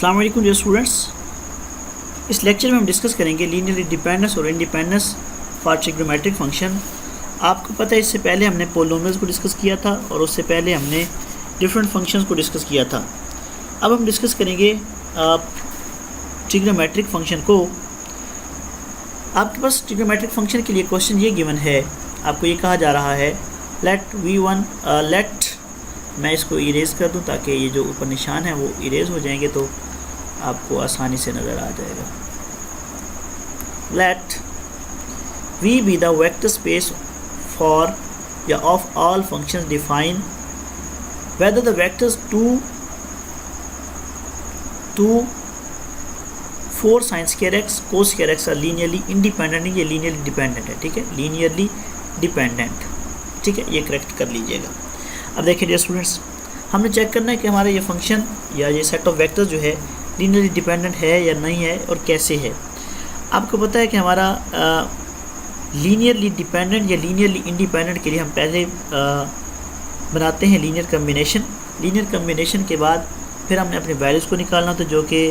अस्सलाम वालेकुम dear students. इस लेक्चर में हम डिस्कस करेंगे लीनियर डिपेंडेंस और इंडिपेंडेंस फॉर ट्रिग्नोमेट्रिक फंक्शन। आपको पता है इससे पहले हमने पोलिनोमियल्स को डिस्कस किया था और उससे पहले हमने डिफरेंट फंक्शंस को डिस्कस किया था। अब हम डिस्कस करेंगे ट्रिग्नोमेट्रिक फंक्शन को। आपके पास ट्रिग्नोमेट्रिक फंक्शन के लिए क्वेश्चन ये गिवन है, आपको ये कहा जा रहा है लेट मैं इसको इरेज़ कर दूं ताकि ये जो ऊपर निशान है वो इरेज़ हो जाएंगे तो आपको आसानी से नज़र आ जाएगा। Let V be the vector space for या of all functions define whether the vectors 2 4 sin square x cos square x are linearly independent. ये लीनियरली डिपेंडेंट है, ठीक है, लीनियरली डिपेंडेंट, ठीक है, ये करेक्ट कर लीजिएगा। अब देखिए डियर स्टूडेंट्स, हमने चेक करना है कि हमारा ये फंक्शन या ये सेट ऑफ वेक्टर्स जो है लीनियरली डिपेंडेंट है या नहीं है और कैसे है। आपको पता है कि हमारा लीनियरली डिपेंडेंट या लीनियरली इंडिपेंडेंट के लिए हम पहले बनाते हैं लीनियर कम्बिनेशन। लीनियर कम्बिनेशन के बाद फिर हमने अपनी वैल्यूज़ को निकालना होता है जो कि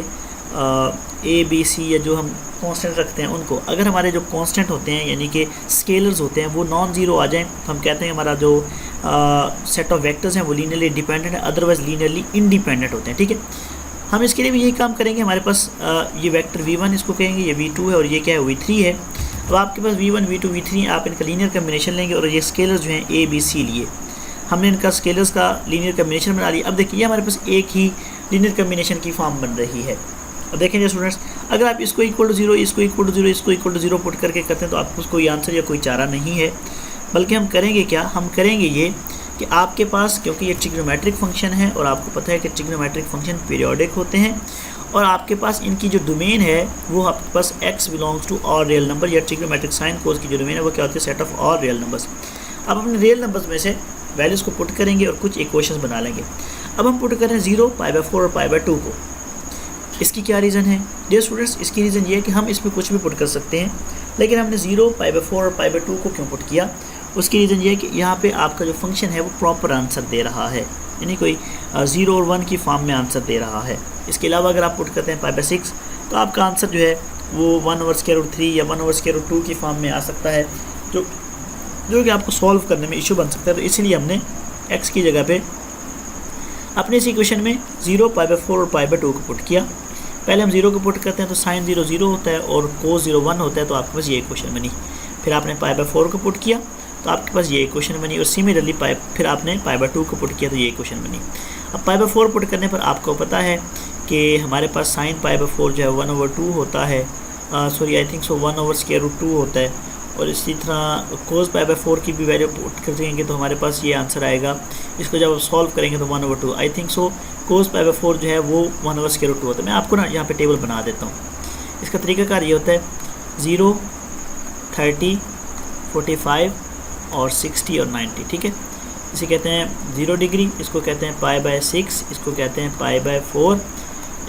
ए बी सी या जो हम कांस्टेंट रखते हैं उनको। अगर हमारे जो कांस्टेंट होते हैं यानी कि स्केलर्स होते हैं वो नॉन ज़ीरो आ जाएं तो हम कहते हैं हमारा जो सेट ऑफ वेक्टर्स हैं वो लीनियरली डिपेंडेंट है, अदरवाइज लीनियरली इंडिपेंडेंट होते हैं, ठीक है। हम इसके लिए भी यही काम करेंगे। हमारे पास ये वेक्टर v1 इसको कहेंगे, ये v2 है और ये क्या है v3 है। अब आपके पास v1 v2 v3 आप इनका लीनियर कम्बिनेशन लेंगे और ये स्केलर्स जो हैं a b c लिए हमने इनका स्केलर्स का लीनियर कम्बिनेशन बना लिया। अब देखिए हमारे पास एक ही लीनियर कम्बिनेशन की फॉर्म बन रही है। अब देखेंगे स्टूडेंट्स, अगर आप इसको इक्वल टू 0 इसको इक्वल टू 0 इसको इक्वल टू 0 पुट करके करते हैं तो आपको कोई आंसर या कोई चारा नहीं है। बल्कि हम करेंगे क्या, हम करेंगे ये कि आपके पास, क्योंकि ये ट्रिग्नोमेट्रिक फंक्शन है और आपको पता है कि ट्रिग्नोमेट्रिक फंक्शन पीरियोडिक होते हैं और आपके पास इनकी जो डोमेन है वो आपके पास x belongs to all real number या ट्रिग्नोमेट्रिक साइन कोस की जो डोमेन है वो क्या होती है, set of all real numbers. अब अपने रियल नंबर्स में से वैल्यूज़ को पुट करेंगे और कुछ इक्वेशंस बना लेंगे। अब हम पुट करें 0 π/4 और π/2 को। इसकी क्या रीज़न है डियर स्टूडेंट्स, इसकी रीज़न ये है कि हम इसमें कुछ भी पुट कर सकते हैं, लेकिन हमने 0 π/4 और π/2 को क्यों पुट किया। उसकी रीज़न ये है कि यहाँ पे आपका जो फंक्शन है वो प्रॉपर आंसर दे रहा है, यानी कोई 0 और 1 की फॉर्म में आंसर दे रहा है। इसके अलावा अगर आप पुट करते हैं π/6 तो आपका आंसर जो है वो 1/√3 या 1/√2 की फॉर्म में आ सकता है, जो कि आपको सॉल्व करने में इशू बन सकता है। तो इसलिए हमने x की जगह पे अपने इस इक्वेशन में 0 π/4 और π/2 को पुट किया। पहले हम 0 को पुट करते हैं तो sin 0 0 होता है और cos 0 1 होता है, तो आपके पास ये इक्वेशन बनी। फिर आपने π/4 को पुट किया तो आपके पास ये इक्वेशन बनी और सिमिलरली फिर आपने π/2 को पुट किया तो ये इक्वेशन बनी। अब π/4 पुट करने पर आपको पता है कि हमारे पास sin π/4 जो है 1/2 होता है, सॉरी आई थिंक सो 1/√2 होता है। और इसी तरह cos π/4 की भी वैल्यू पुट कर देंगे तो हमारे पास ये आंसर आएगा। इसको जब आप सॉल्व करेंगे तो 1/2 आई थिंक सो cos π/4 जो है वो 1/√2 होता है। मैं आपको ना यहाँ पे टेबल बना देता हूँ। इसका तरीक़ाकार ये होता है 0 30 45 और 60 और 90, ठीक है। इसे कहते हैं 0 डिग्री, इसको कहते हैं π/6, इसको कहते हैं π/4,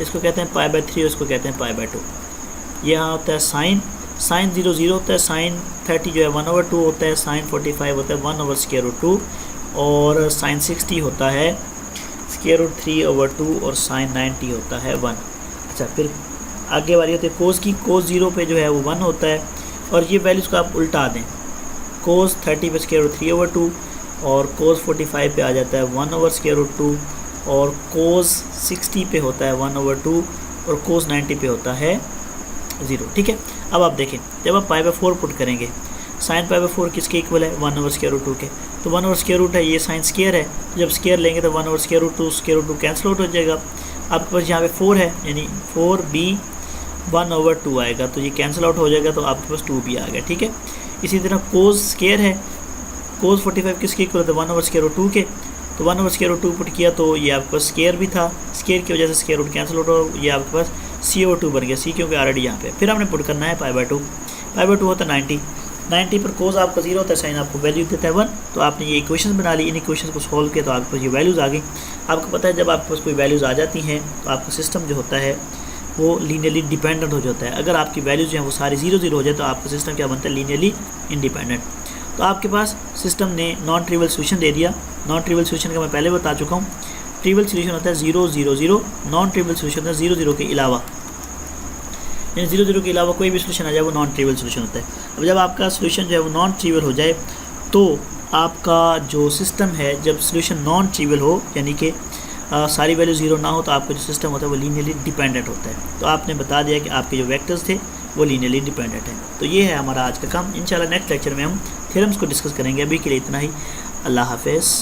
इसको कहते हैं π/3 और इसको कहते हैं π/2। यहाँ होता है sin 0 0 होता है, sin 30 जो है 1/2 होता है, sin 45 होता है 1/√2 और sin 60 होता है √3/2 और sin 90 होता है 1। अच्छा, फिर आगे वाली होती है cos की। cos 0 पे जो है वो 1 होता है और ये वैल्यूज़ को आप उल्टा दें, cos 30 पे √3/2 और cos 45 पे आ जाता है 1/√2 और cos 60 पे होता है 1/2 और cos 90 पे होता है 0, ठीक है। अब आप देखें, जब आप π/4 पुट करेंगे sin π/4 किसके इक्वल है 1/√2 के, तो 1/√2 है, ये साइन स्केयर है, तो जब स्केयर लेंगे तो 1/√2 कैंसिल आउट हो जाएगा। आपके पास यहाँ पे 4 है यानी 4b 1/2 आएगा, तो ये कैंसिल आउट हो जाएगा तो आपके पास 2b आ गया, ठीक है। इसी तरह cos स्केयर है, cos 45 किसके इक्वल है 1/√2 के, तो 1/√2 पुट किया तो ये आपके पास स्केयर भी था, स्केयर की वजह से स्केयर रूट कैंसिल आउट हो, ये आपके पास CO2 बन गया, C क्योंकि ऑलरेडी यहाँ पे। फिर हमने पुट करना है π/2 होता है 90 पर cos आपका 0 होता है, साइन आपको वैल्यू देता है 1। तो आपने ये इक्वेशन बना ली, इन इक्वेशन को सॉल्व किया तो आपके पास ये वैल्यूज़ आ गई। आपको पता है जब आपके पास कोई वैल्यूज़ आ जाती हैं तो आपका सिस्टम जो होता है वो लीनियरली डिपेंडेंट हो जाता है। अगर आपकी वैल्यूज़ जो हैं वो सारी 0 0 हो जाए तो आपका सिस्टम क्या बनता है, लीनियरली इंडिपेंडेंट। तो आपके पास सिस्टम ने नॉन ट्रिवियल सोल्यूशन दे दिया। नॉन ट्रिवियल सोल्यूशन का मैं पहले बता चुका हूँ ट्रिवियल सोल्यूशन होता है 0 0 0, नॉन ट्रिवियल सोल्यूशन होता है 0 0 के अलावा, यानी 0 0 के अलावा कोई भी सोल्यूशन आ जाए वो नॉन ट्रिवियल सोल्यूशन होता है। अब जब आपका सोल्यूशन जो है वो नॉन ट्रिवियल हो जाए तो आपका जो सिस्टम है, जब सोल्यूशन नॉन ट्रिवियल हो यानी कि सारी वैल्यू 0 ना हो, तो आपका जो सिस्टम होता है वो लीनियरली डिपेंडेंट होता है। तो आपने बता दिया कि आपके जो वेक्टर्स थे वो लीनियरली डिपेंडेंट है। तो ये है हमारा आज का काम। इंशाल्लाह नेक्स्ट लेक्चर में हम थ्योरम्स को डिस्कस करेंगे। अभी के लिए इतना ही। अल्लाह हाफ़िज़।